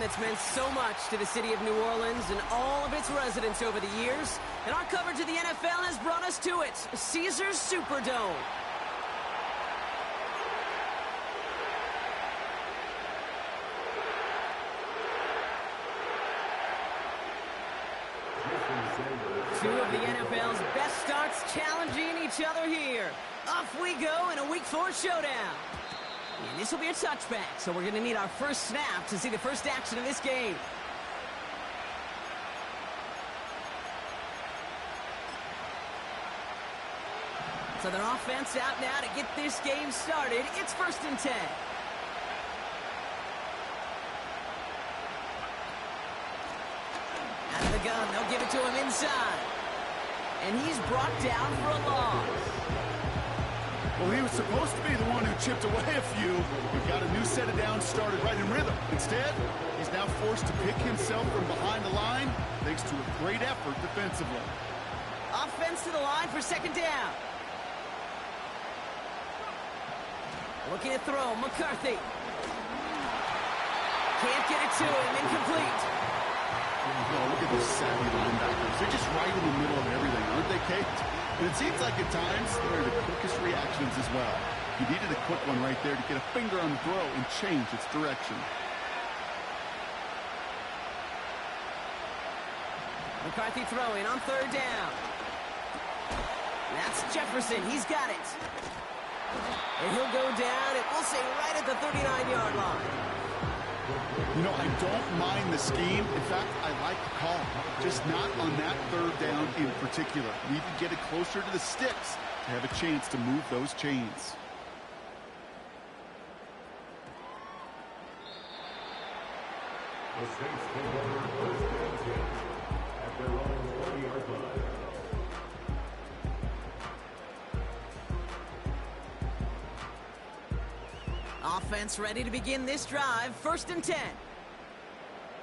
It's meant so much to the city of New Orleans and all of its residents over the years. And our coverage of the NFL has brought us to it, Caesars Superdome. Two of the NFL's best starts challenging each other here. Off we go in a Week 4 showdown. And this will be a touchback, so we're going to need our first snap to see the first action of this game. So their offense out now to get this game started. It's 1st and 10. Out of the gun, they'll give it to him inside. And he's brought down for a loss. Well, he was supposed to be the one who chipped away a few. We've got a new set of downs started right in rhythm. Instead, he's now forced to pick himself from behind the line thanks to a great effort defensively. Offense to the line for 2nd down. Looking to throw, McCarthy. Can't get it to him, incomplete. Oh, look at those savvy linebackers. They're just right in the middle of everything, aren't they, Kate? And it seems like at times they're the quickest reactions as well. You needed a quick one right there to get a finger on the throw and change its direction. McCarthy throwing on 3rd down. That's Jefferson. He's got it. And he'll go down, and we'll say right at the 39-yard line. You know, I don't mind the scheme. In fact, I like the call. Just not on that 3rd down in particular. Need to get it closer to the sticks to have a chance to move those chains. The Saints take over 1st and 10 at their own 40-yard line. Offense ready to begin this drive. 1st and 10.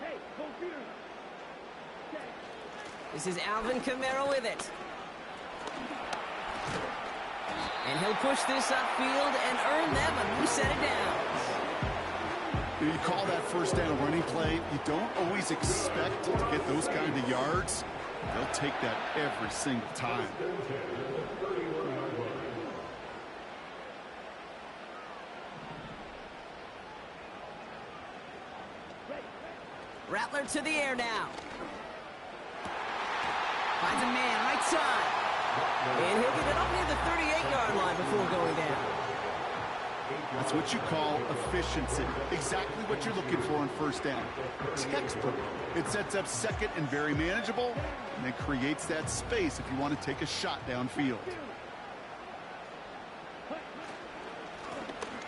Hey, computer. This is Alvin Kamara with it. And he'll push this upfield and earn them a new set of downs. You call that 1st down running play. You don't always expect to get those kind of yards. They'll take that every single time. Rattler to the air now. Finds a man right side. And he'll get it up near the 38-yard line before going down. That's what you call efficiency. Exactly what you're looking for on 1st down. Textbook. It sets up 2nd and very manageable, and then creates that space if you want to take a shot downfield.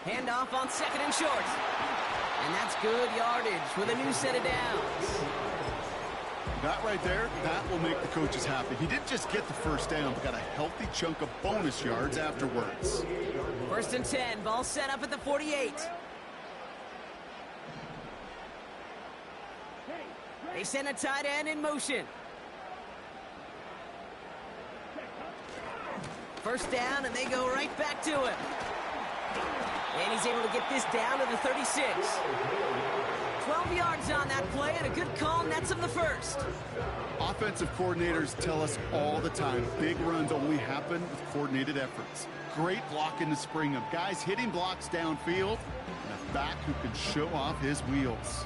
Handoff on 2nd and short. And that's good yardage with a new set of downs. That right there, that will make the coaches happy. He didn't just get the 1st down, but got a healthy chunk of bonus yards afterwards. 1st and 10, ball set up at the 48. They send a tight end in motion. 1st down, and they go right back to him. And he's able to get this down to the 36. 12 yards on that play, and a good call nets him the 1st. Offensive coordinators tell us all the time, big runs only happen with coordinated efforts. Great blocking to spring them. Guys hitting blocks downfield, and a back who can show off his wheels.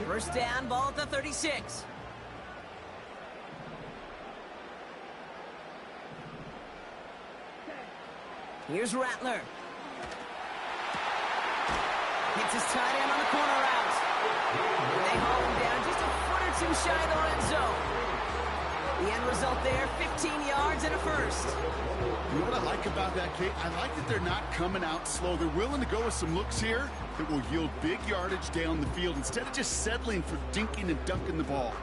First down, ball at the 36. Here's Rattler. Gets his tight end on the corner route. And they haul him down just a foot or two shy of the red zone. The end result there, 15 yards and a 1st. You know what I like about that, Kate? I like that they're not coming out slow. They're willing to go with some looks here that will yield big yardage down the field instead of just settling for dinking and dunking the ball.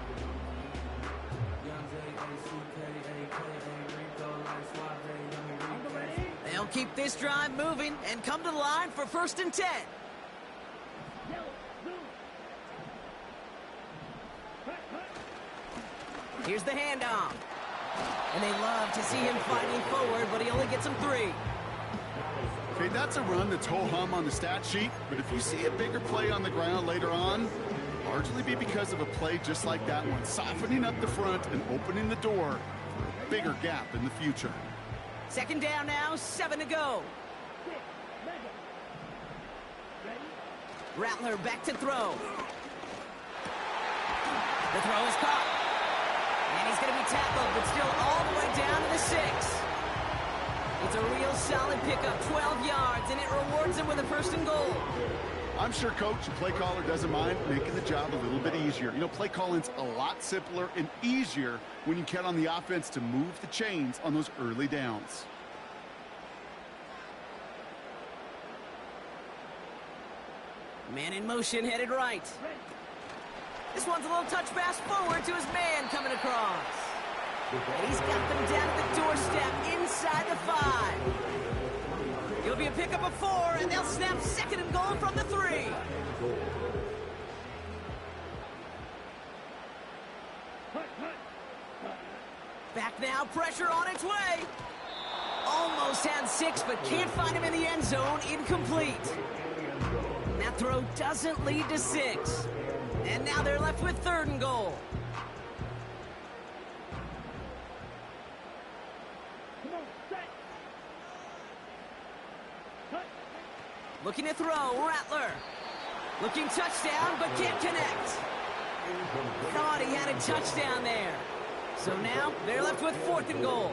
They'll keep this drive moving and come to the line for 1st and 10. Here's the handoff. And they love to see him fighting forward, but he only gets him 3. Okay, that's a run that's ho-hum on the stat sheet, but if you see a bigger play on the ground later on, largely be because of a play just like that one, softening up the front and opening the door for a bigger gap in the future. Second down now, 7 to go. Rattler back to throw. The throw is caught. And he's going to be tackled, but still all the way down to the 6. It's a real solid pickup, 12 yards, and it rewards him with a 1st and goal. I'm sure coach and play caller doesn't mind making the job a little bit easier. You know, play calling's a lot simpler and easier when you count on the offense to move the chains on those early downs. Man in motion, headed right. This one's a little touch pass forward to his man coming across. And he's got them down at the doorstep inside the 5. It'll be a pickup of 4, and they'll snap 2nd and goal from the 3. Back now, pressure on its way. Almost had 6, but can't find him in the end zone. Incomplete. That throw doesn't lead to 6. And now they're left with 3rd and goal. Looking to throw, Rattler. Looking touchdown, but can't connect. Thought he had a touchdown there. So now they're left with 4th and goal.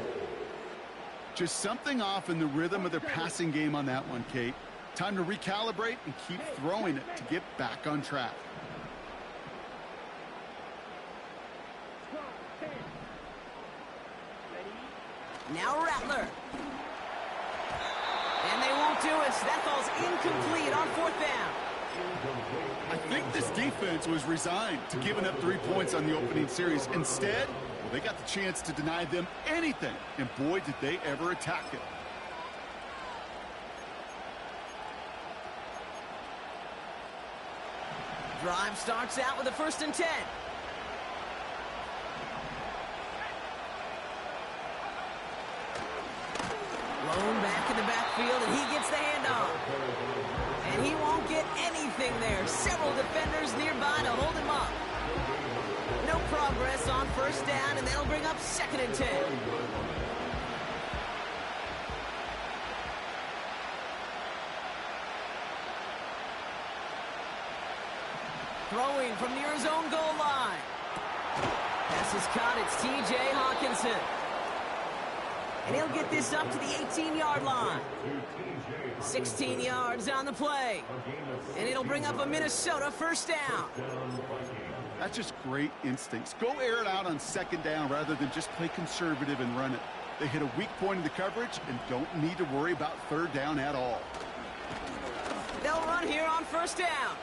Just something off in the rhythm of their passing game on that one, Kate. Time to recalibrate and keep throwing it to get back on track. Now Rattler. And they won't do it. That ball's incomplete on 4th down. I think this defense was resigned to giving up 3 points on the opening series. Instead, well, they got the chance to deny them anything. And boy, did they ever attack it. Drive starts out with a 1st and 10. Blown back in the backfield, and he gets the handoff. And he won't get anything there. Several defenders nearby to hold him up. No progress on 1st down, and that'll bring up 2nd and 10. Throwing from near his own goal line. Pass is caught. It's T.J. Hawkinson. And he'll get this up to the 18-yard line. 16 yards on the play. And it'll bring up a Minnesota 1st down. That's just great instincts. Go air it out on 2nd down rather than just play conservative and run it. They hit a weak point in the coverage and don't need to worry about 3rd down at all. They'll run here on 1st down.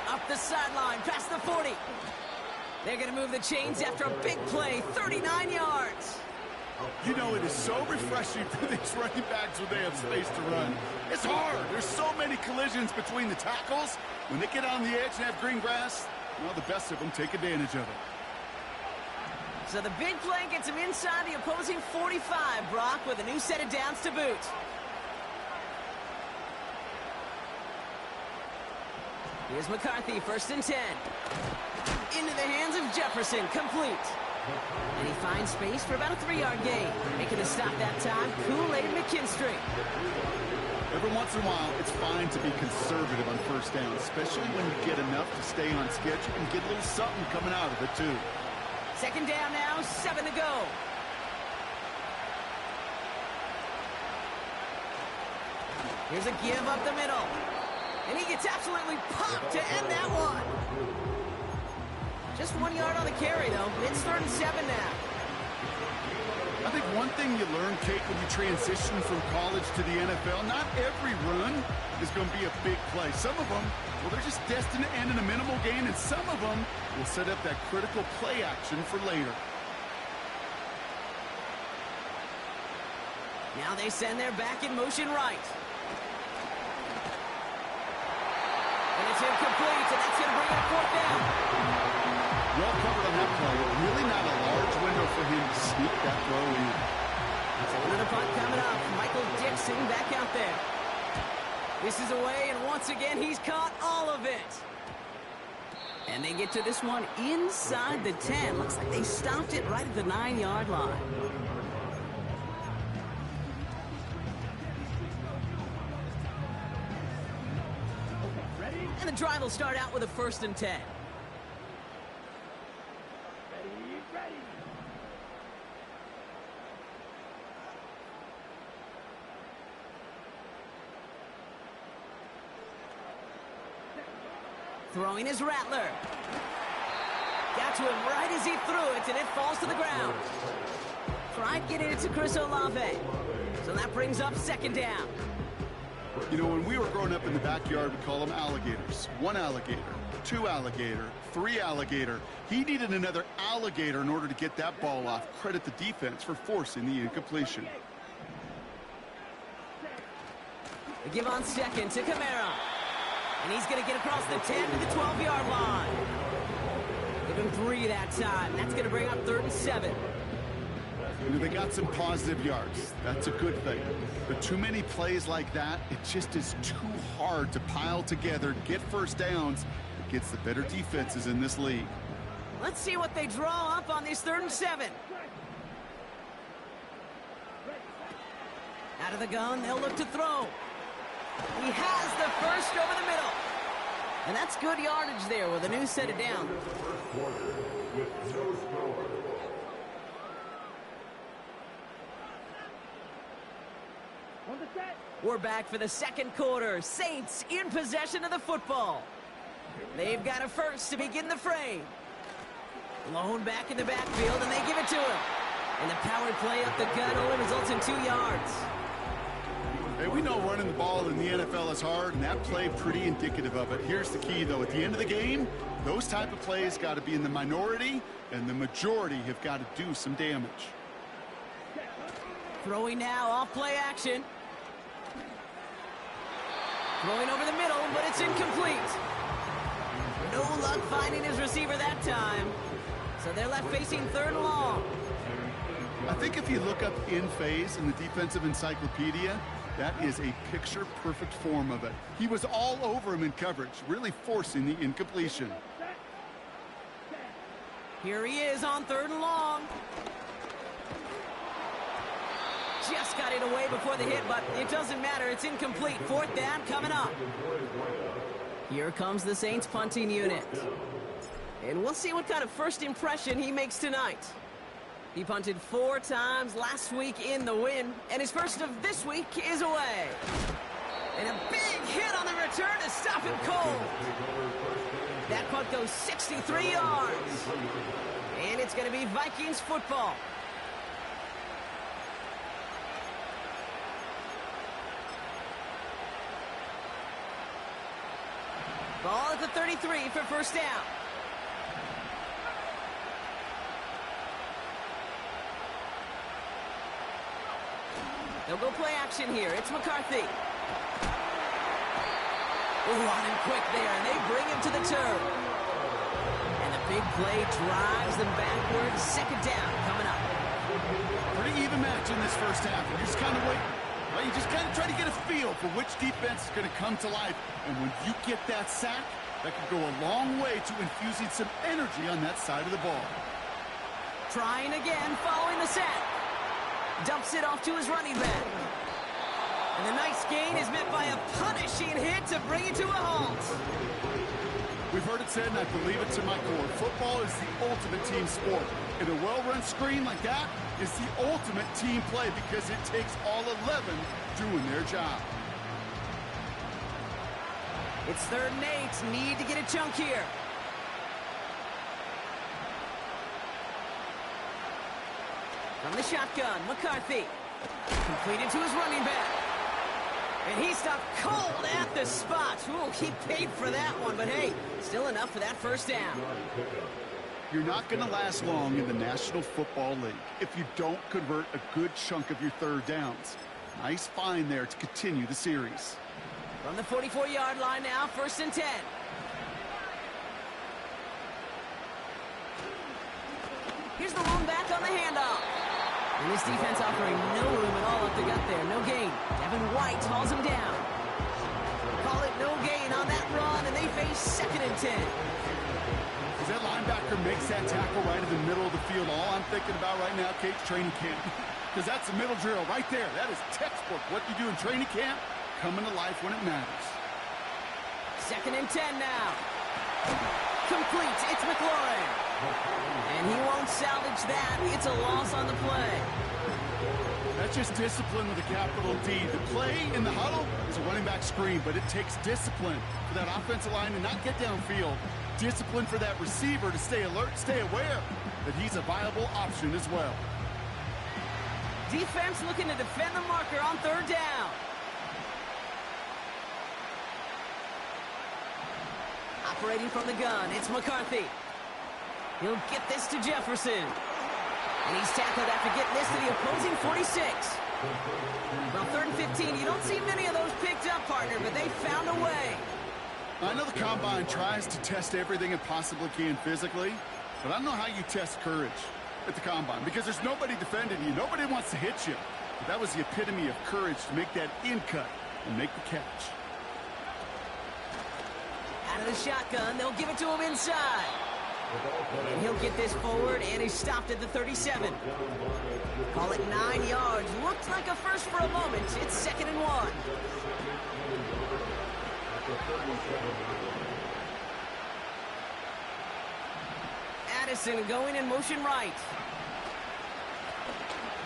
Up the sideline, past the 40. They're going to move the chains after a big play, 39 yards. You know, it is so refreshing for these running backs when they have space to run. It's hard. There's so many collisions between the tackles. When they get on the edge and have green grass, well, the best of them take advantage of it. So the big play gets him inside the opposing 45, Brock, with a new set of downs to boot. Here's McCarthy, 1st and 10. Into the hands of Jefferson, complete. And he finds space for about a 3-yard gain. Making the stop that time, Kool-Aid McKinstry. Every once in a while, it's fine to be conservative on 1st down, especially when you get enough to stay on schedule and get a little something coming out of it, too. 2nd down now, 7 to go. Here's a give up the middle. And he gets absolutely popped to end that one. Just 1 yard on the carry, though. It's 3rd and 7 now. I think one thing you learn, Kate, when you transition from college to the NFL, not every run is going to be a big play. Some of them, well, they're just destined to end in a minimal gain, and some of them will set up that critical play action for later. Now they send their back in motion right. And it's incomplete, and that's going to bring up 4th down. Well covered on that play. Really not a large window for him to sneak that throw in. So another punt coming up. Michael Dixon back out there. This is away, and once again, he's caught all of it. And they get to this one inside the 10. Looks like they stopped it right at the 9-yard line. And the drive will start out with a 1st and 10. Throwing his Rattler. Got to him right as he threw it, and it falls to the ground. Tried getting it to Chris Olave. So that brings up 2nd down. You know, when we were growing up in the backyard, we call them alligators. 1 alligator, 2 alligator, 3 alligator. He needed another alligator in order to get that ball off. Credit the defense for forcing the incompletion. They give on 2nd to Kamara. And he's going to get across the 10 to the 12-yard line. Give him 3 that time. That's going to bring up 3rd and 7. You know, they got some positive yards. That's a good thing. But too many plays like that, it just is too hard to pile together, get 1st downs. It gets the better defenses in this league. Let's see what they draw up on this 3rd and 7. Out of the gun, they'll look to throw. He has the 1st over the middle. And that's good yardage there with a new set it down. We're back for the 2nd quarter. Saints in possession of the football. They've got a 1st to begin the fray. Lone back in the backfield, and they give it to him. And the power play up the gut only results in 2 yards. Hey, we know running the ball in the NFL is hard, and that play pretty indicative of it. Here's the key, though. At the end of the game, those type of plays got to be in the minority, and the majority have got to do some damage. Throwing now, off play action. Throwing over the middle, but it's incomplete. No luck finding his receiver that time. So they're left facing 3rd and long. I think if you look up in phase in the defensive encyclopedia, that is a picture-perfect form of it. He was all over him in coverage, really forcing the incompletion. Here he is on 3rd and long. Just got it away before the hit, but it doesn't matter. It's incomplete. 4th down coming up. Here comes the Saints punting unit. And we'll see what kind of first impression he makes tonight. He punted 4 times last week in the win, and his first of this week is away. And a big hit on the return to stop him cold. That punt goes 63 yards. And it's going to be Vikings football. Ball at the 33 for 1st down. They'll go play action here. It's McCarthy. Ooh, on him quick there, and they bring him to the turf. And the big play drives them backwards. 2nd down coming up. Pretty even match in this 1st half. You just kind of wait. Well, you just kind of try to get a feel for which defense is going to come to life. And when you get that sack, that can go a long way to infusing some energy on that side of the ball. Trying again following the sack. Dumps it off to his running back. And the nice gain is met by a punishing hit to bring it to a halt. We've heard it said, and I believe it to my core, football is the ultimate team sport. And a well-run screen like that is the ultimate team play because it takes all 11 doing their job. It's 3rd and 8. Need to get a chunk here. From the shotgun, McCarthy. Completed to his running back. And he stopped cold at the spot. Ooh, he paid for that one, but hey, still enough for that 1st down. You're not going to last long in the National Football League if you don't convert a good chunk of your 3rd downs. Nice find there to continue the series. From the 44-yard line now, 1st and 10. Here's the lone back on the handoff. And this defense offering no room at all up the gut there. No gain. Devin White hauls him down. Call it no gain on that run, and they face 2nd and 10. As that linebacker makes that tackle right in the middle of the field, all I'm thinking about right now, Kate's training camp. Because that's a middle drill right there. That is textbook. What you do in training camp, coming to life when it matters. 2nd and 10 now. Complete. It's McLaurin. And he won't salvage that. It's a loss on the play. That's just discipline with a capital D. The play in the huddle is a running back screen, but it takes discipline for that offensive line to not get downfield. Discipline for that receiver to stay alert, stay aware that he's a viable option as well. Defense looking to defend the marker on 3rd down. Operating from the gun, it's McCarthy. He'll get this to Jefferson. And he's tackled after getting this to the opposing 46. Well, 3rd and 15, you don't see many of those picked up, partner, but they found a way. I know the Combine tries to test everything it possibly can physically, but I don't know how you test courage at the Combine, because there's nobody defending you. Nobody wants to hit you. But that was the epitome of courage to make that in cut and make the catch. Out of the shotgun, they'll give it to him inside. And he'll get this forward, and he's stopped at the 37. Call it 9 yards. Looked like a first for a moment. It's 2nd and 1. Addison going in motion right.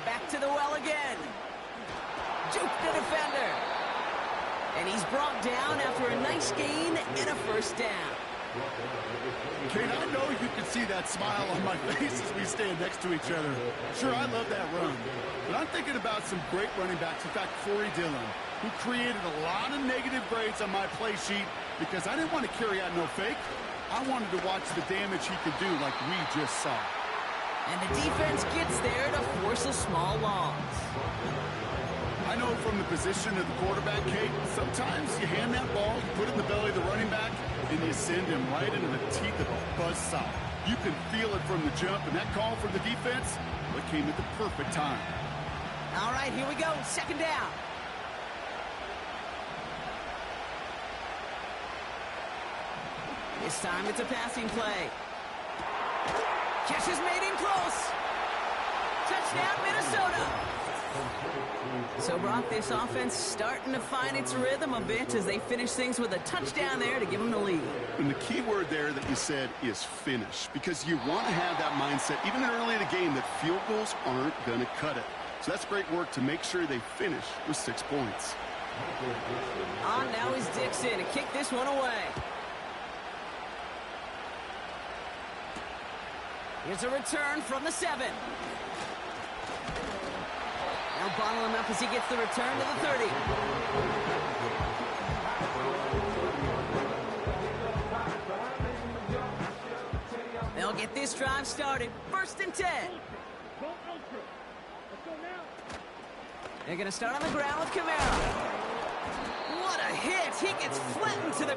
Back to the well again. Juke the defender. And he's brought down after a nice gain and a 1st down. Kate, I know you can see that smile on my face as we stand next to each other. Sure, I love that run. But I'm thinking about some great running backs. In fact, Corey Dillon, who created a lot of negative grades on my play sheet because I didn't want to carry out no fake. I wanted to watch the damage he could do like we just saw. And the defense gets there to force a small loss. I know from the position of the quarterback, Kate, sometimes you hand that ball, you put it in the belly of the running back, and you send him right into the teeth of a buzzsaw. You can feel it from the jump, and that call from the defense, well, it came at the perfect time. All right, here we go, 2nd down. This time it's a passing play. Catch is made in close. Touchdown, Minnesota. So, Brock, this offense starting to find its rhythm a bit as they finish things with a touchdown there to give them the lead. And the key word there that you said is finish, because you want to have that mindset, even early in the game, that field goals aren't going to cut it. So that's great work to make sure they finish with 6 points. On now is Dixon to kick this one away. Here's a return from the 7. Now bottle him up as he gets the return to the 30. They'll get this drive started. 1st and 10. They're going to start on the ground with Kamara. What a hit. He gets flattened to the...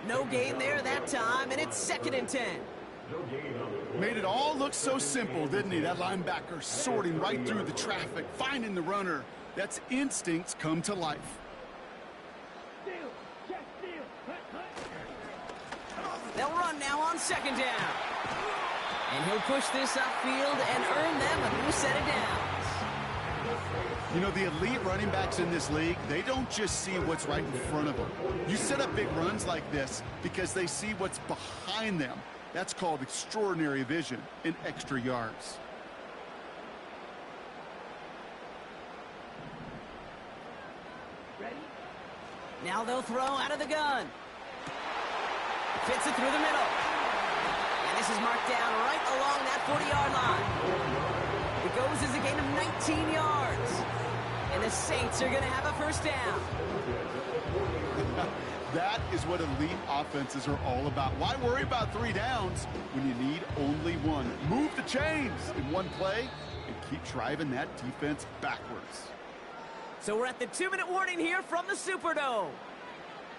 No gain there that time, and it's 2nd and 10. Made it all look so simple, didn't he? That linebacker sorting right through the traffic, finding the runner. That's instincts come to life. They'll run now on 2nd down. And he'll push this upfield and earn them a new set of downs. You know, the elite running backs in this league, they don't just see what's right in front of them. You set up big runs like this because they see what's behind them. That's called extraordinary vision and extra yards. Ready? Now they'll throw out of the gun. Fits it through the middle. And this is marked down right along that 40-yard line. It goes as a gain of 19 yards. And the Saints are going to have a first down. That is what elite offenses are all about. Why worry about 3 downs when you need only one? Move the chains in one play and keep driving that defense backwards. So we're at the 2-minute warning here from the Superdome.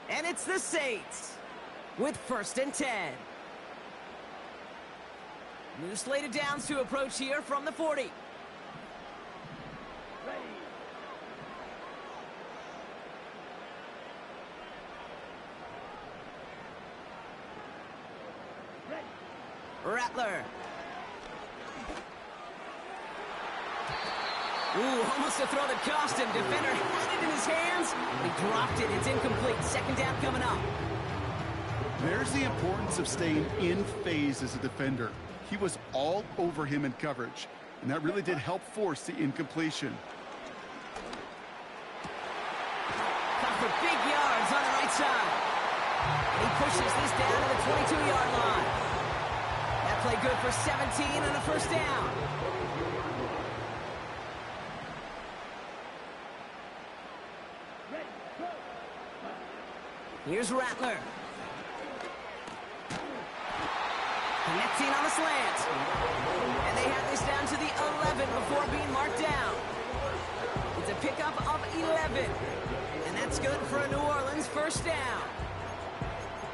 And it's the Saints with 1st and 10. New slated downs to approach here from the 40. Rattler. Ooh, almost a throw that cost him. Defender had it in his hands, but he dropped it. It's incomplete. 2nd down coming up. There's the importance of staying in phase as a defender. He was all over him in coverage, and that really did help force the incompletion. Caught for big yards on the right side. And he pushes this down to the 22-yard line. That play good for 17 and a first down. Here's Rattler. Connecting on the slant. And they have this down to the 11 before being marked down. It's a pickup of 11. And that's good for a New Orleans first down.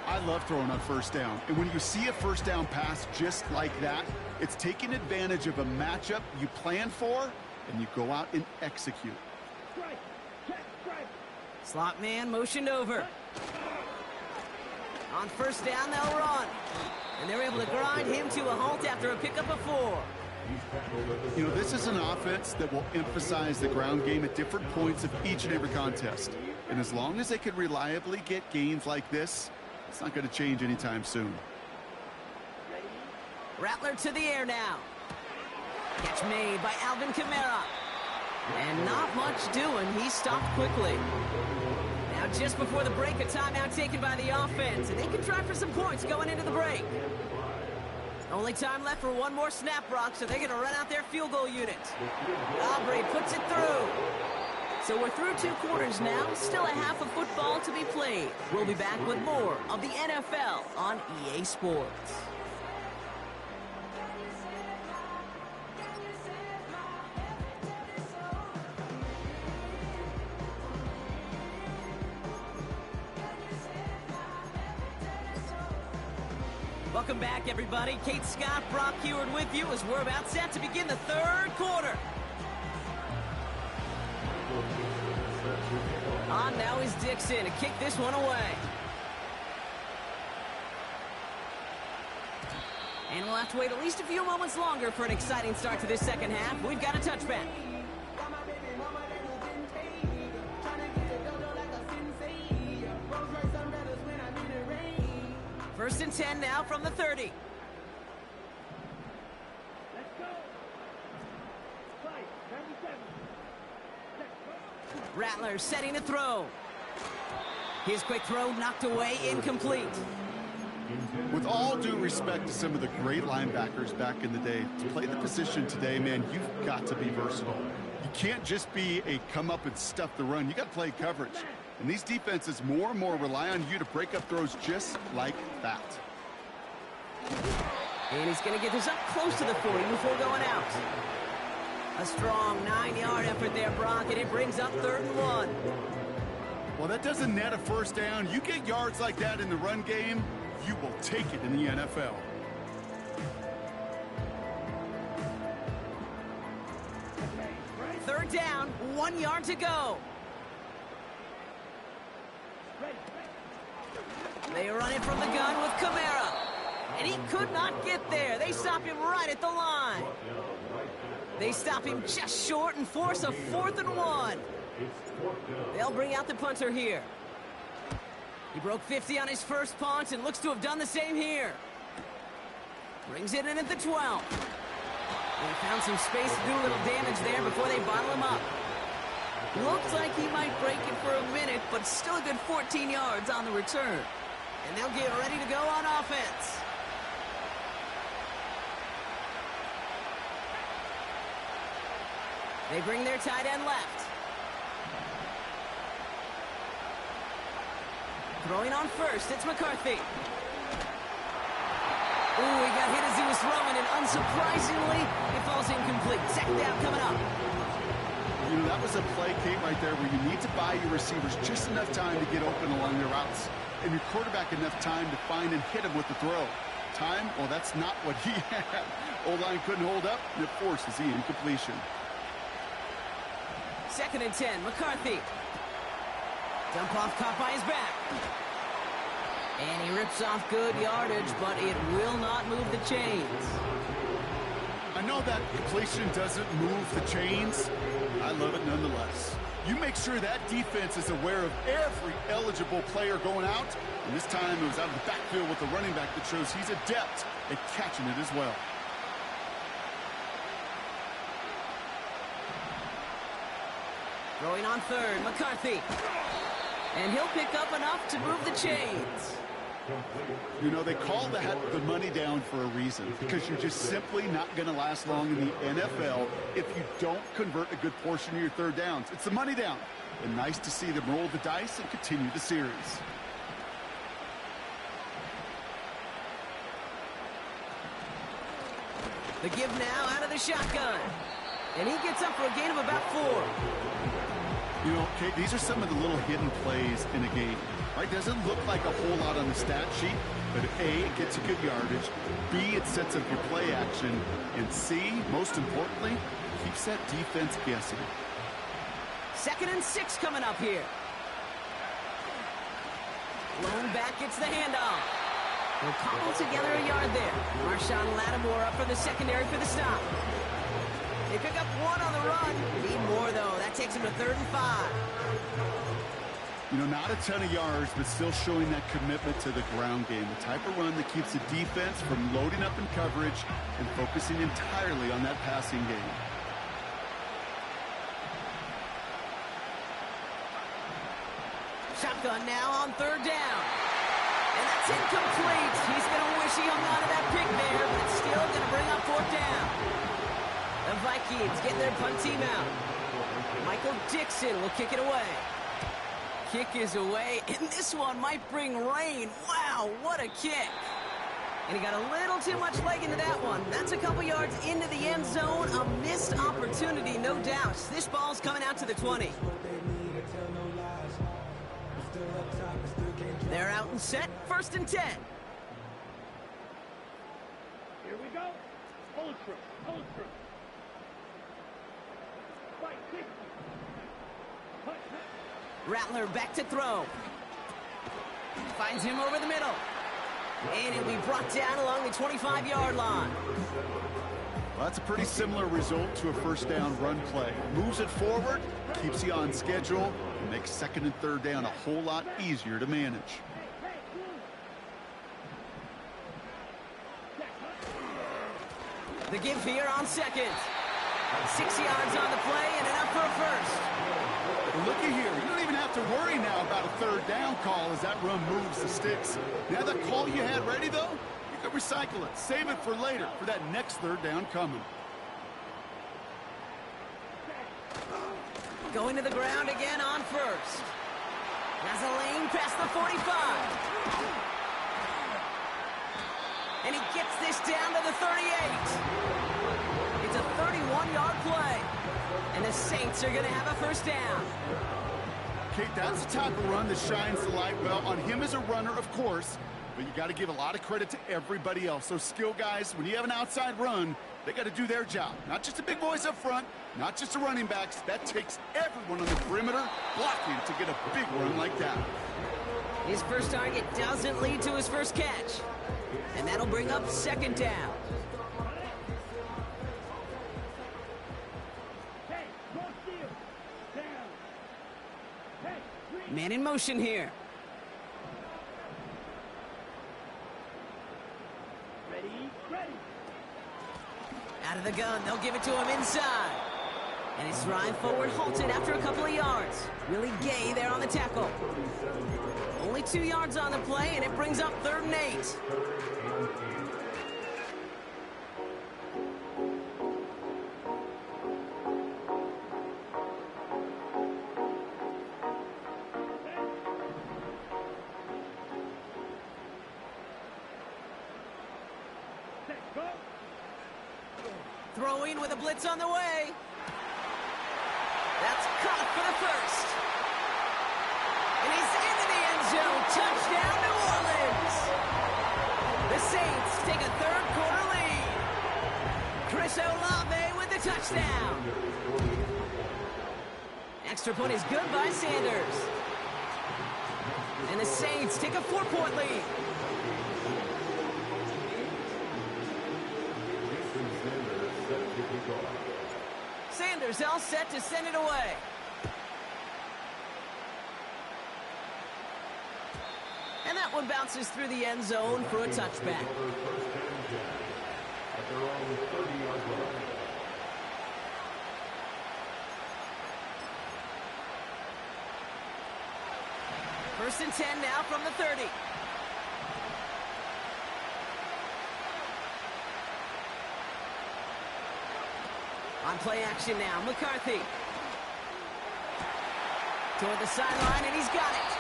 I love throwing on first down. And when you see a first down pass just like that, it's taking advantage of a matchup you plan for, and you go out and execute. Slot man motioned over. On first down, they'll run. And they're able to grind him to a halt after a pickup of 4. You know, this is an offense that will emphasize the ground game at different points of each and every contest. And as long as they can reliably get gains like this, it's not going to change anytime soon. Rattler to the air now. Catch made by Alvin Kamara. And not much doing. He stopped quickly. Now just before the break, a timeout taken by the offense. And they can try for some points going into the break. Only time left for one more snap, Brock, so they're going to run out their field goal unit. Aubrey puts it through. So we're through 2 quarters now. Still a half of football to be played. We'll be back with more of the NFL on EA Sports. Welcome back, everybody. Kate Scott, Brock Heward with you as we're about set to begin the 3rd quarter. On now is Dixon to kick this one away. And we'll have to wait at least a few moments longer for an exciting start to this 2nd half. We've got a touchback. 1st and 10 now from the 30. Rattler setting to throw. His quick throw knocked away, incomplete. With all due respect to some of the great linebackers back in the day, to play the position today, man, you've got to be versatile. You can't just be a come up and stuff the run. You got to play coverage. And these defenses more and more rely on you to break up throws just like that. And he's going to get this up close to the 40 before going out. A strong 9-yard effort there, Brock, and it brings up 3rd and 1. Well, that doesn't net a first down. You get yards like that in the run game, you will take it in the NFL. Third down, 1 yard to go. They run it from the gun with Kamara. And he could not get there. They stop him right at the line. They stop him just short and force a 4th and 1. They'll bring out the punter here. He broke 50 on his first punt and looks to have done the same here. Brings it in at the 12. He found some space to do a little damage there before they bottle him up. Looks like he might break it for a minute, but still a good 14 yards on the return. And they'll get ready to go on offense. They bring their tight end left. Throwing on first, it's McCarthy. Ooh, he got hit as he was throwing, and unsurprisingly, it falls incomplete. Second down coming up. You know, that was a play, Kate, right there where you need to buy your receivers just enough time to get open along their routes, and your quarterback enough time to find and hit him with the throw. Time, well, that's not what he had. O-line couldn't hold up, and it forces the incompletion. 2nd and 10, McCarthy. Dump off caught by his back. And he rips off good yardage, but it will not move the chains. I know that completion doesn't move the chains. I love it nonetheless. You make sure that defense is aware of every eligible player going out. And this time it was out of the backfield with the running back that shows he's adept at catching it as well. Throwing on 3rd, McCarthy. And he'll pick up enough to move the chains. You know, they call that the money down for a reason, because you're just simply not going to last long in the NFL if you don't convert a good portion of your 3rd downs. It's the money down. And nice to see them roll the dice and continue the series. The give now out of the shotgun. And he gets up for a gain of about 4. You know, Kate, these are some of the little hidden plays in a game. Right? Doesn't look like a whole lot on the stat sheet, but A, it gets you good yardage, B, it sets up your play action, and C, most importantly, keeps that defense guessing. 2nd and 6 coming up here. Blown back gets the handoff. They'll cobble together a yard there. Marshawn Lattimore up for the secondary for the stop. They pick up 1 on the run. Need more, though. That takes them to 3rd and 5. You know, not a ton of yards, but still showing that commitment to the ground game. The type of run that keeps the defense from loading up in coverage and focusing entirely on that passing game. Shotgun now on 3rd down. And that's incomplete. He's going to wish he hung on to that pick there, but it's still going to bring up 4th down. The Vikings get their punt team out. Michael Dixon will kick it away. Kick is away, and this one might bring rain. Wow, what a kick. And he got a little too much leg into that one. That's a couple yards into the end zone. A missed opportunity, no doubt. This ball's coming out to the 20. They're out and set. 1st and 10. Here we go. Hold true. Hold true. Fight, kick. Rattler back to throw. Finds him over the middle. And he'll be brought down along the 25-yard line. Well, that's a pretty similar result to a 1st down run play. Moves it forward, keeps you on schedule, and makes 2nd and 3rd down a whole lot easier to manage. The give here on 2nd. 6 yards on the play and enough for a 1st. Well, looky here. You don't even have to worry now about a 3rd down call as that run moves the sticks. Now that call you had ready, though, you can recycle it. Save it for later for that next 3rd down coming. Going to the ground again on 1st. Has a lane past the 45. And he gets this down to the 38. It's a 31-yard play. And the Saints are going to have a 1st down. Kate, that's the type of run that shines the light well on him as a runner, of course, but you got to give a lot of credit to everybody else. Those skill guys, when you have an outside run, they got to do their job. Not just the big boys up front, not just the running backs. That takes everyone on the perimeter blocking to get a big run like that. His first target doesn't lead to his first catch. And that'll bring up 2nd down. Man in motion here. Ready, ready. Out of the gun, they'll give it to him inside. And his drive forward halted after a couple of yards. Really gay there on the tackle. Only 2 yards on the play, and it brings up 3rd and 8. Go. Throwing with a blitz on the way. That's caught for the first. And he's into the end zone. Touchdown, New Orleans. The Saints take a third-quarter lead. Chris Olave with the touchdown. Extra point is good by Sanders. And the Saints take a 4-point lead. Sanders all set to send it away. And that one bounces through the end zone for a touchback. First and 10 now from the 30. On play action now, McCarthy. Toward the sideline, and he's got it.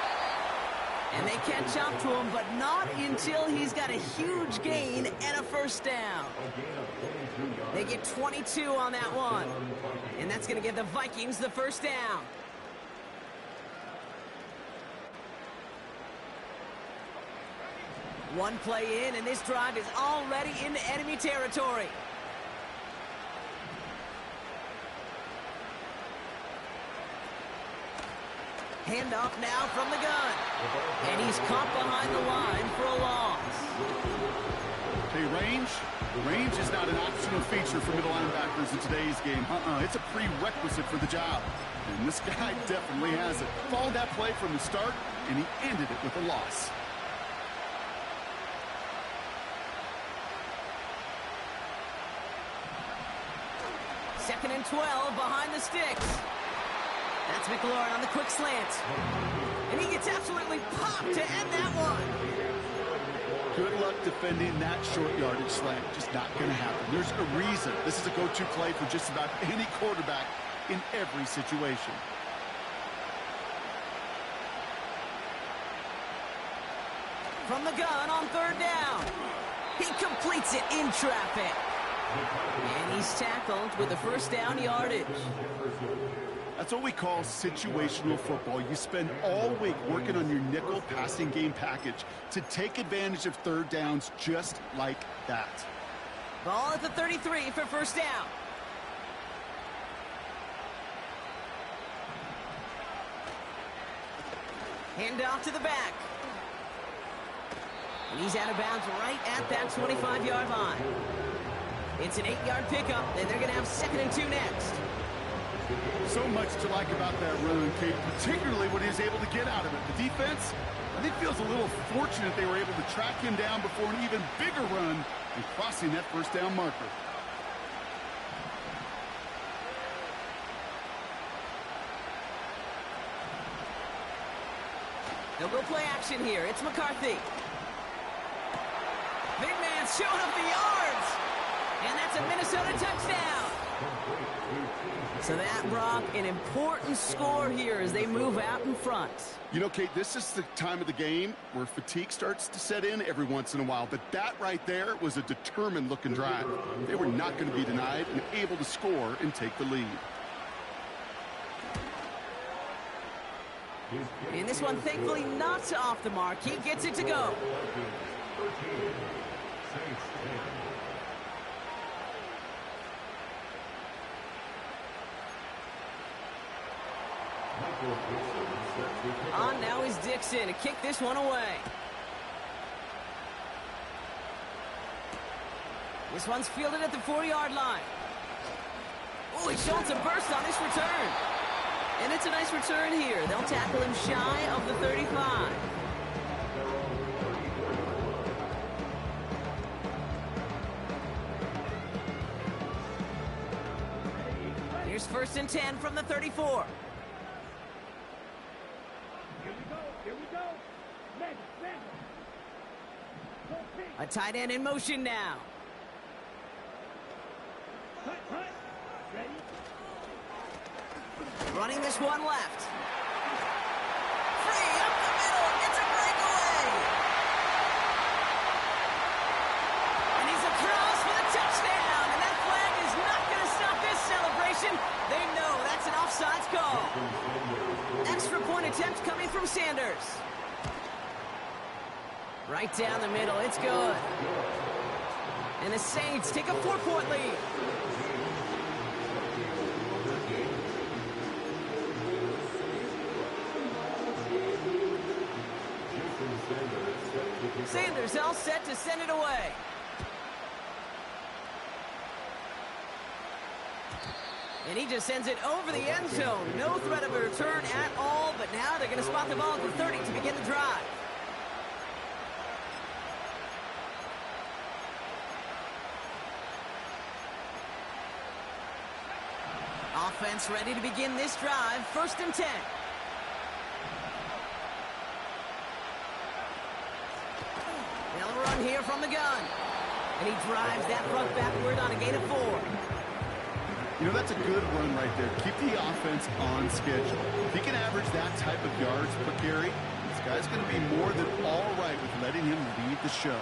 And they catch up to him, but not until he's got a huge gain and a first down. They get 22 on that one. And that's going to give the Vikings the first down. One play in, and this drive is already into enemy territory. Handoff now from the gun. And he's caught behind the line for a loss. Okay, range is not an optional feature for middle linebackers in today's game. It's a prerequisite for the job. And this guy definitely has it. Followed that play from the start, and he ended it with a loss. Second and 12 behind the sticks. That's McLaurin on the quick slant. And he gets absolutely popped to end that one. Good luck defending that short yardage slant. Just not going to happen. There's a reason. This is a go-to play for just about any quarterback in every situation. From the gun on third down. He completes it in traffic. And he's tackled with a first down yardage. That's what we call situational football. You spend all week working on your nickel passing game package to take advantage of third downs just like that. Ball at the 33 for first down. Hand off to the back. And he's out of bounds right at that 25-yard line. It's an 8-yard pickup, and they're going to have second and 2 next. So much to like about that run, Kate, particularly what he was able to get out of it. The defense, I think, feels a little fortunate they were able to track him down before an even bigger run and crossing that first down marker. They'll go play action here. It's McCarthy. Big man showing up the yards. And that's a Minnesota touchdown. So that, Brock, an important score here as they move out in front. You know, Kate, this is the time of the game where fatigue starts to set in every once in a while. But that right there was a determined-looking drive. They were not going to be denied and able to score and take the lead. And this one, thankfully, not off the mark. He gets it to go. On now is Dixon to kick this one away. This one's fielded at the 40-yard line. Oh, he's showing some burst on this return. And it's a nice return here. They'll tackle him shy of the 35. Here's first and 10 from the 34. Here we go. Next. A tight end in motion now. Cut. Ready? Running this one left. Free up the middle. It's a breakaway. And he's across for Right down the middle. It's good. And the Saints take a 4-point lead. Sanders all set to send it away. And he just sends it over the end zone. No threat of a return at all, but now they're going to spot the ball at the 30 to begin the drive. Offense ready to begin this drive. 1st and 10. They'll run here from the gun. And he drives that front backward on a gain of 4. You know, that's a good run right there. Keep the offense on schedule. If he can average that type of yards per carry, this guy's going to be more than all right with letting him lead the show.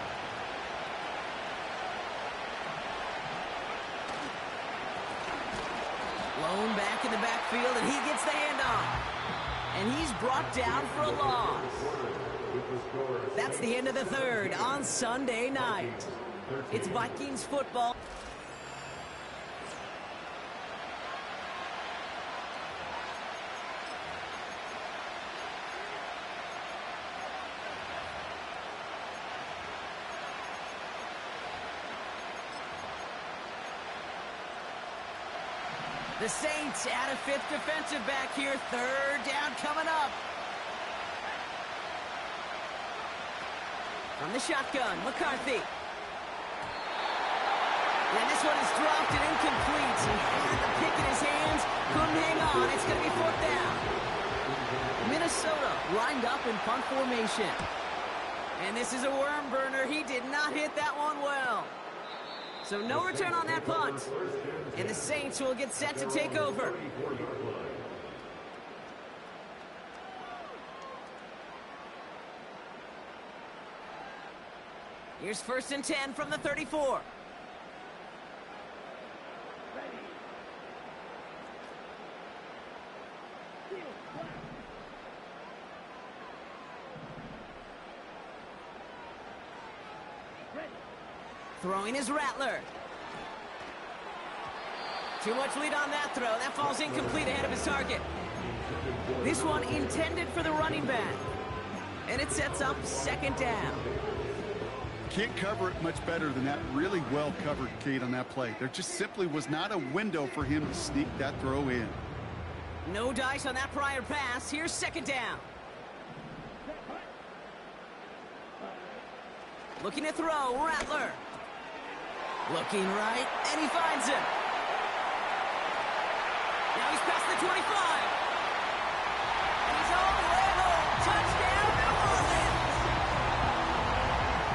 Blown back in the backfield, and he gets the handoff. And he's brought down for a loss. That's the end of the 3rd on Sunday night. It's Vikings football. The Saints add a 5th defensive back here. 3rd down coming up. From the shotgun, McCarthy. And this one is dropped and incomplete. He had the pick in his hands, couldn't hang on. It's going to be 4th down. Minnesota lined up in punt formation. And this is a worm burner. He did not hit that one well. So no return on that punt. And the Saints will get set to take over. Here's 1st and 10 from the 34. Throwing is Rattler. Too much lead on that throw. That falls incomplete ahead of his target. This one intended for the running back. And it sets up 2nd down. Can't cover it much better than that. Really well covered, Kate, on that play. There just simply was not a window for him to sneak that throw in. No dice on that prior pass. Here's 2nd down. Looking to throw, Rattler. Looking right, and he finds him. Now he's past the 25. And he's all the way home. Touchdown, New Orleans.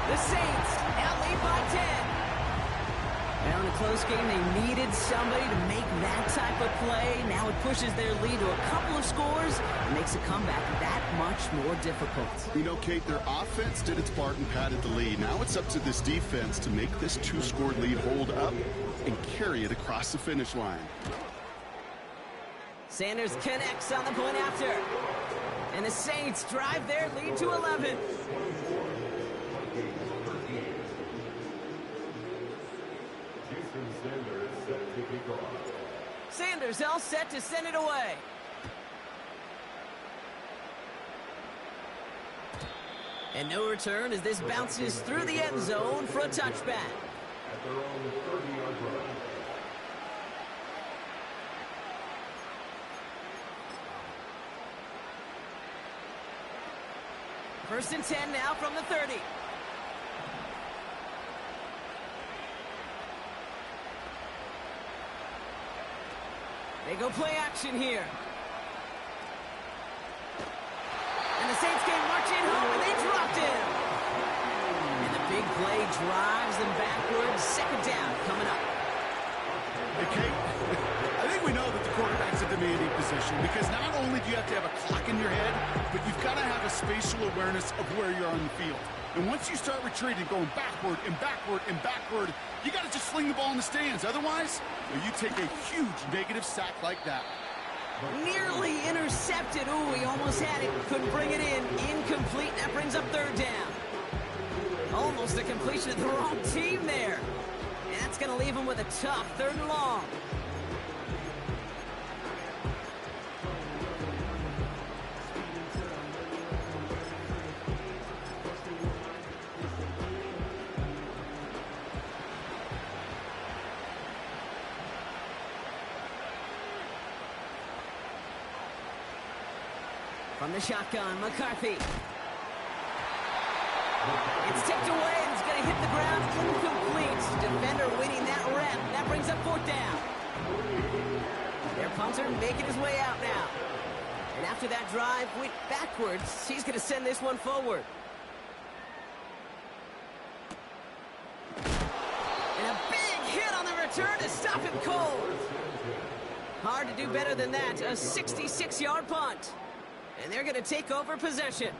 The Saints now lead by 10. Now in a close game, they needed somebody to make that type of play. Now it pushes their lead to a couple of scores and makes a comeback that much more difficult. You know, Kate, their offense did its part and padded the lead. Now it's up to this defense to make this 2-score lead hold up and carry it across the finish line. Sanders connects on the point after. And the Saints drive their lead to 11. Sanders all set to send it away. And no return as this bounces through the end zone for a touchback. At their own 30-yard line. 1st and 10 now from the 30. They go play action here. And the Saints came marching home, and they dropped him. And the big play drives them backwards. 2nd down coming up. Hey, Kate, I think we know that the quarterback's a demanding position because not only do you have to have a clock in your head, but you've got to have a spatial awareness of where you're on the field. And once you start retreating, going backward and backward and backward, you got to just fling the ball in the stands. Otherwise, you take a huge negative sack like that. Nearly intercepted. Ooh, he almost had it. Couldn't bring it in. Incomplete. That brings up 3rd down. Almost the completion of the wrong team there. And that's going to leave him with a tough 3rd and long. From the shotgun, McCarthy. It's tipped away, and it's going to hit the ground incomplete. Defender winning that rep. That brings up 4th down. Their punter making his way out now. And after that drive went backwards, he's going to send this one forward. And a big hit on the return to stop him cold. Hard to do better than that. A 66-yard punt. And they're going to take over possession.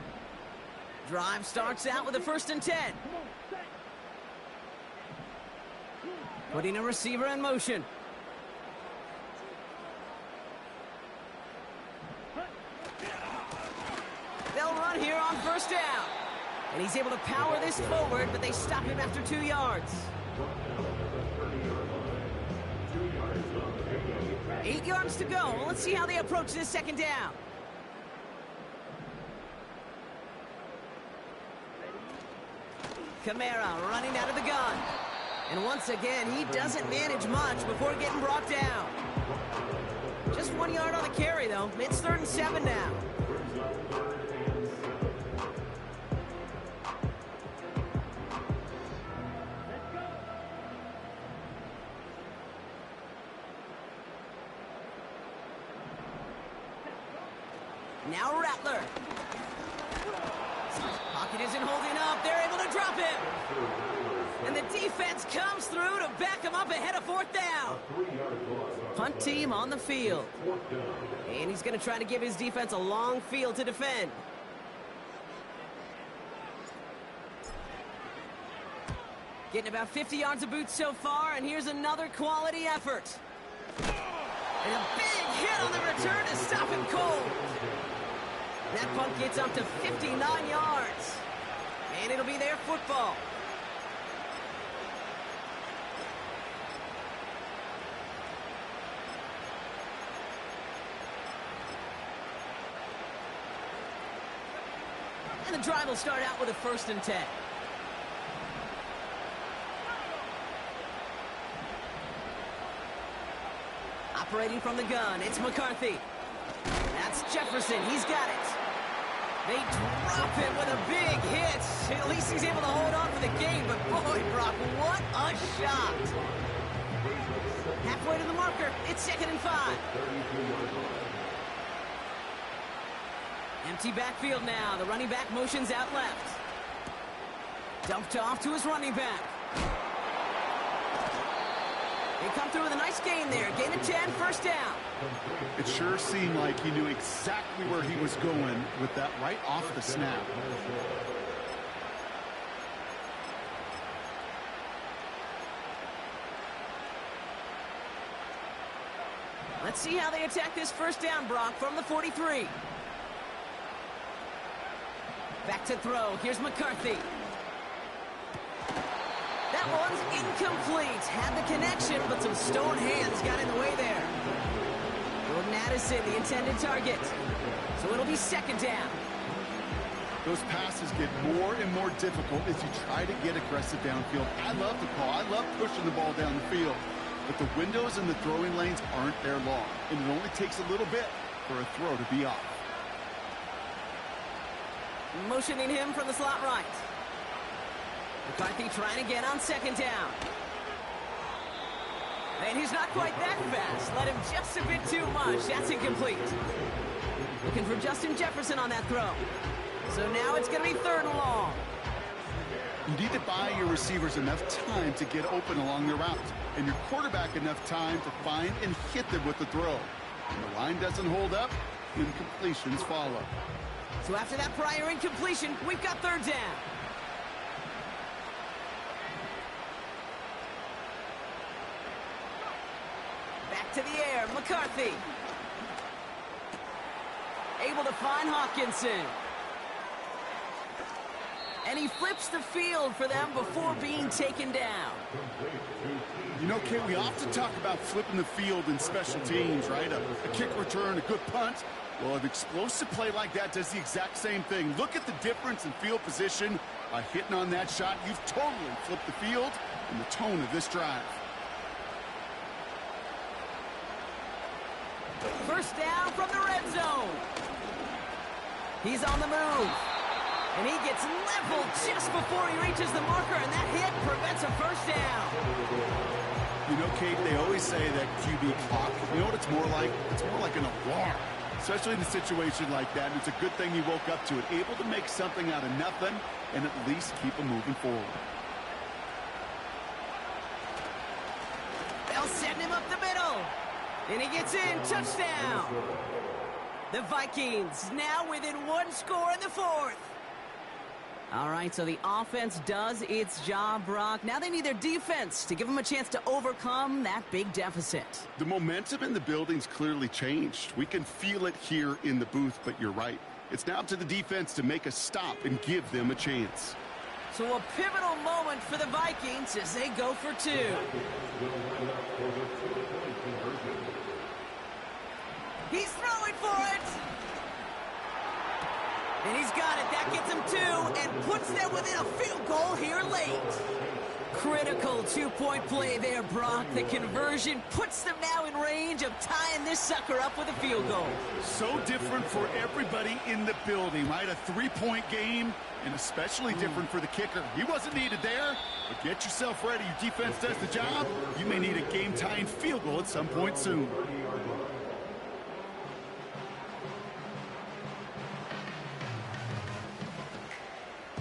Drive starts out with a 1st and 10. Putting a receiver in motion. They'll run here on 1st down. And he's able to power this forward, but they stop him after 2 yards. 8 yards to go. Let's see how they approach this 2nd down. Kamara running out of the gun. And once again, he doesn't manage much before getting brought down. Just 1 yard on the carry, though. It's 3rd and 7 now. Now Rattler. Pocket isn't holding up. They're able to drop him. And the defense comes through to back him up ahead of 4th down. Punt team on the field. And he's going to try to give his defense a long field to defend. Getting about 50 yards of boots so far, and here's another quality effort. And a big hit on the return to stop him cold. That punt gets up to 59 yards. And it'll be their football. And the drive will start out with a 1st and 10. Operating from the gun, it's McCarthy. That's Jefferson. He's got it. They drop him with a big hit. At least he's able to hold on for the game. But boy, Brock, what a shot. Halfway to the marker. It's 2nd and 5. Empty backfield now. The running back motions out left. Dumped off to his running back. They come through with a nice gain there. Gain of 10, 1st down. It sure seemed like he knew exactly where he was going with that right off the snap. Let's see how they attack this 1st down, Brock, from the 43. Back to throw. Here's McCarthy. That one's incomplete. Had the connection, but some stone hands got in the way there. Jordan Addison, the intended target. So it'll be 2nd down. Those passes get more and more difficult as you try to get aggressive downfield. I love the call. I love pushing the ball down the field. But the windows in the throwing lanes aren't there long. And it only takes a little bit for a throw to be off. Motioning him from the slot right. McCarthy trying again on 2nd down. And he's not quite that fast. Let him just a bit too much. That's incomplete. Looking for Justin Jefferson on that throw. So now it's going to be 3rd and long. You need to buy your receivers enough time to get open along their route, and your quarterback enough time to find and hit them with the throw. When the line doesn't hold up, incompletions follow. So after that prior incompletion, we've got 3rd down. Back to the air, McCarthy. Able to find Hawkinson. And he flips the field for them before being taken down. You know, Kate, we often talk about flipping the field in special teams, right? A kick return, a good punt. Well, an explosive play like that does the exact same thing. Look at the difference in field position. By hitting on that shot, you've totally flipped the field and the tone of this drive. First down from the red zone. He's on the move. And he gets leveled just before he reaches the marker, and that hit prevents a first down. You know, Kate, they always say that QB clock, you know what it's more like? It's more like an alarm, especially in a situation like that. And it's a good thing he woke up to it, able to make something out of nothing and at least keep him moving forward. They'll send him up the middle. And he gets in. Touchdown. The Vikings now within one score in the fourth. All right, so the offense does its job, Brock. Now they need their defense to give them a chance to overcome that big deficit. The momentum in the building's clearly changed. We can feel it here in the booth, but you're right. It's now up to the defense to make a stop and give them a chance. So a pivotal moment for the Vikings as they go for two. He's throwing for it. And he's got it. That gets him two and puts them within a field goal here late. Critical two-point play there, Brock. The conversion puts them now in range of tying this sucker up with a field goal. So different for everybody in the building, right? A three-point game, and especially different for the kicker. He wasn't needed there, but get yourself ready. Your defense does the job. You may need a game-tying field goal at some point soon.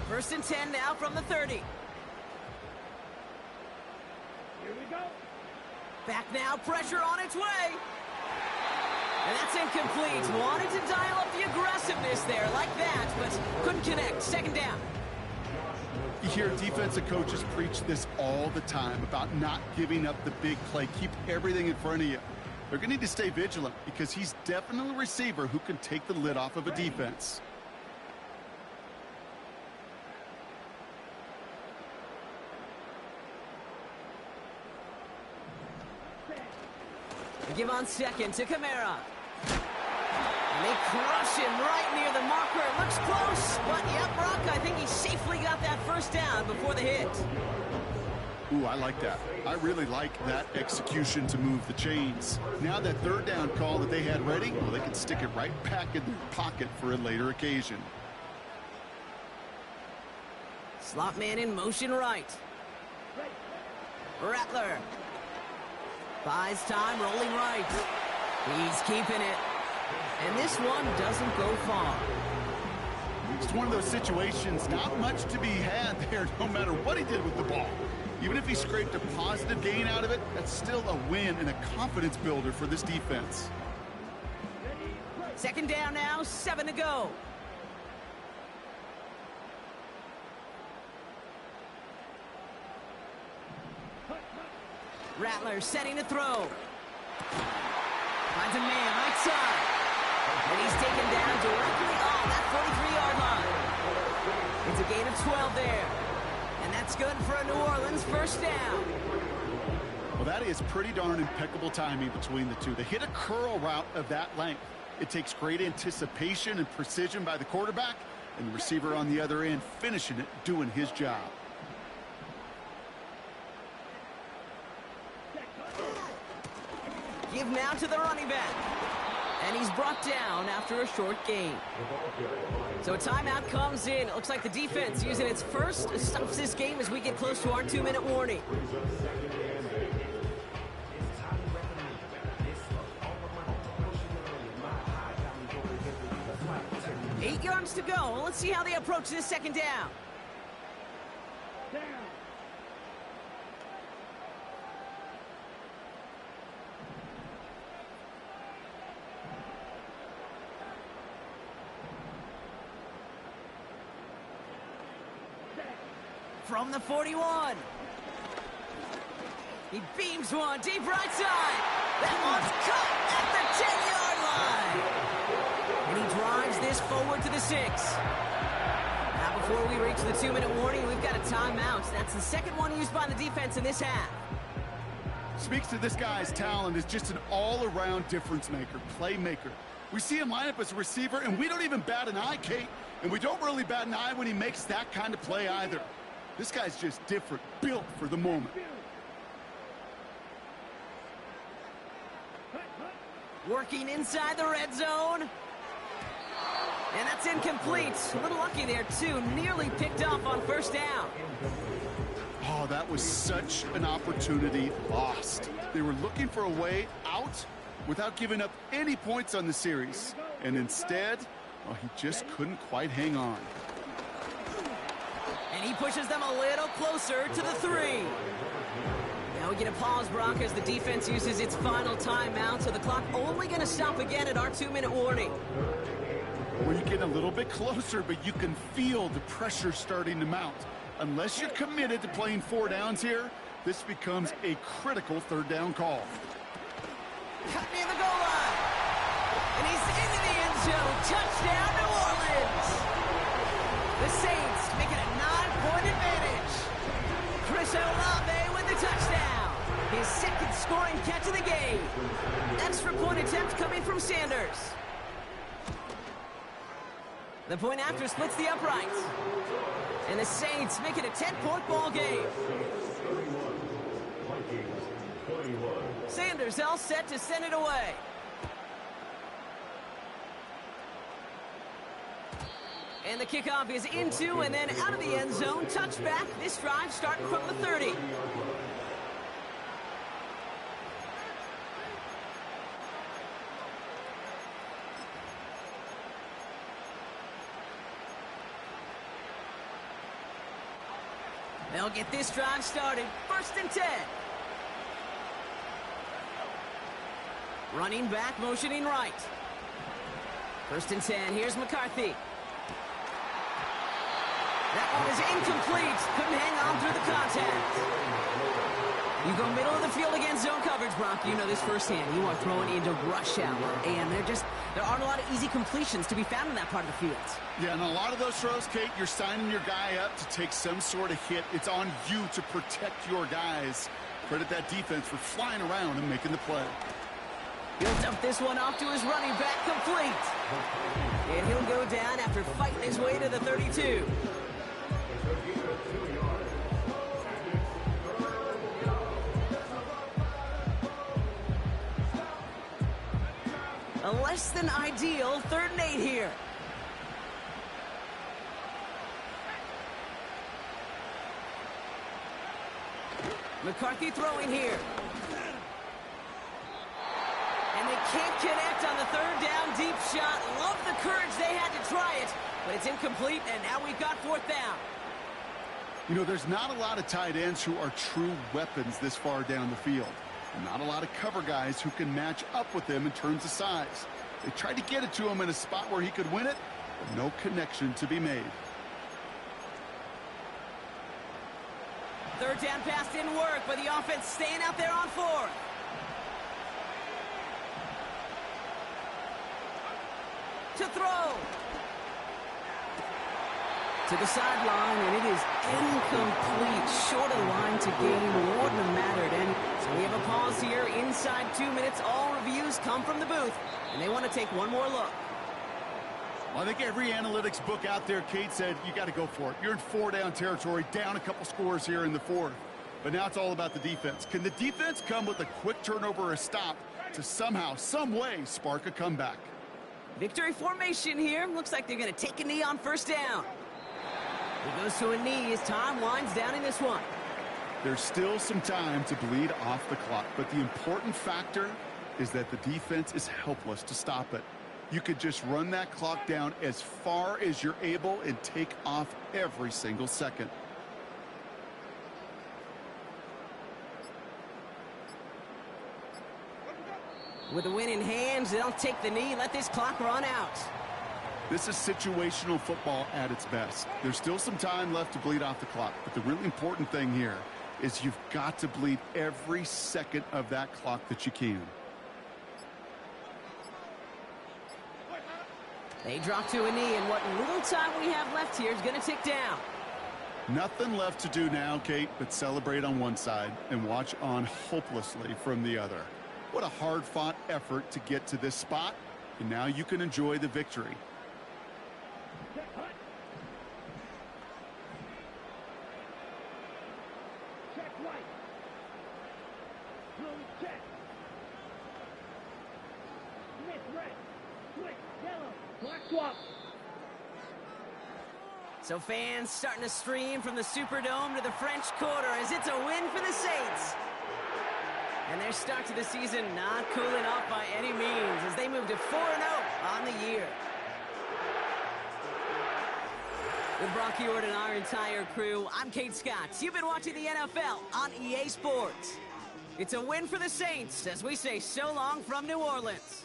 First and 10 now from the 30. Here we go. Back now, pressure on its way. And that's incomplete. Wanted to dial up the aggressiveness there like that, but couldn't connect. Second down. You hear defensive coaches preach this all the time about not giving up the big play. Keep everything in front of you. They're going to need to stay vigilant because he's definitely a receiver who can take the lid off of a defense. They give on second to Kamara. And they crush him right near the marker. It looks close, but yeah, Brock, I think he safely got that first down before the hit. Ooh, I like that. I really like that execution to move the chains. Now that third down call that they had ready, well, they can stick it right back in their pocket for a later occasion. Slot man in motion right. Rattler. Buys time, rolling right. He's keeping it. And this one doesn't go far. It's one of those situations, not much to be had there no matter what he did with the ball. Even if he scraped a positive gain out of it, that's still a win and a confidence builder for this defense. Second down now, 7 to go. Rattler setting to throw. Finds a man right side. And he's taken down directly on that 43-yard line. It's a gain of 12 there. And that's good for a New Orleans first down. Well, that is pretty darn impeccable timing between the two. They hit a curl route of that length. It takes great anticipation and precision by the quarterback, and the receiver on the other end finishing it, doing his job. Give now to the running back. And he's brought down after a short gain. So a timeout comes in. It looks like the defense using its first stops this game as we get close to our 2-minute warning. Eight yards to go. Let's see how they approach this second down. Down. From the 41. He beams one deep right side. That one's cut at the 10-yard line. And he drives this forward to the 6. Now Before we reach the 2-minute warning, we've got a timeout. That's the second one used by the defense in this half. Speaks to this guy's talent as just an all-around difference maker, playmaker. We see him line up as a receiver, and we don't even bat an eye, Kate. And we don't really bat an eye when he makes that kind of play either. This guy's just different, built for the moment. Working inside the red zone. And that's incomplete. A little lucky there, too. Nearly picked off on first down. Oh, that was such an opportunity lost. They were looking for a way out without giving up any points on the series. And instead, oh, he just couldn't quite hang on. And he pushes them a little closer to the 3. Now we get a pause, Brock, as the defense uses its final timeout, so the clock only going to stop again at our 2-minute warning. Well, you get a little bit closer, but you can feel the pressure starting to mount. Unless you're committed to playing 4 downs here, this becomes a critical third down call. Cut near the goal line. And he's into the end zone. Touchdown, New Orleans. The Saints make it a 9-point advantage. Chris Olave with the touchdown. His second scoring catch of the game. Extra point attempt coming from Sanders. The point after splits the uprights. And the Saints make it a 10-point ball game. Sanders all set to send it away. And the kickoff is into and then out of the end zone. Touchback. This drive starting from the 30. They'll get this drive started. 1st and 10. Running back, motioning right. 1st and 10. Here's McCarthy. That one is incomplete. Couldn't hang on through the contact. You go middle of the field against zone coverage, Brock. You know this firsthand. You are throwing into rush hour. And there aren't a lot of easy completions to be found in that part of the field. Yeah, and a lot of those throws, Kate, you're signing your guy up to take some sort of hit. It's on you to protect your guys. Credit that defense for flying around and making the play. He'll dump this one off to his running back, complete. And he'll go down after fighting his way to the 32. A less than ideal 3rd and 8 here. McCarthy throwing here. And they can't connect on the 3rd down deep shot. Love the courage they had to try it, but it's incomplete, and now we've got 4th down. You know, there's not a lot of tight ends who are true weapons this far down the field. Not a lot of cover guys who can match up with him in terms of size. They tried to get it to him in a spot where he could win it, but no connection to be made. 3rd down pass didn't work, but the offense staying out there on 4th. To throw. To the sideline, and it is incomplete. Short of the line to gain. Wouldn't have mattered any. So we have a pause here. Inside 2 minutes. All reviews come from the booth, and they want to take one more look. Well, I think every analytics book out there, Kate, said you got to go for it. You're in 4-down territory, down a couple scores here in the 4th. But now it's all about the defense. Can the defense come with a quick turnover or a stop to somehow, some way, spark a comeback? Victory formation here. Looks like they're going to take a knee on 1st down. He goes to a knee as time winds down in this one. There's still some time to bleed off the clock, but the important factor is that the defense is helpless to stop it. You could just run that clock down as far as you're able and take off every single second. With the win in hands, they'll take the knee, let this clock run out. This is situational football at its best. There's still some time left to bleed off the clock, but the really important thing here is you've got to bleed every second of that clock that you can. They drop to a knee, and what little time we have left here is going to tick down. Nothing left to do now, Kate, but celebrate on one side and watch on hopelessly from the other. What a hard-fought effort to get to this spot, and now you can enjoy the victory. Check, hut. Check right. Blue check. Smith red. Switch yellow. Black swap. So fans starting to stream from the Superdome to the French Quarter as it's a win for the Saints. And their start to the season not cooling off by any means as they move to 4-0 on the year. With Brock Ewart and our entire crew, I'm Kate Scott. You've been watching the NFL on EA Sports. It's a win for the Saints as we say so long from New Orleans.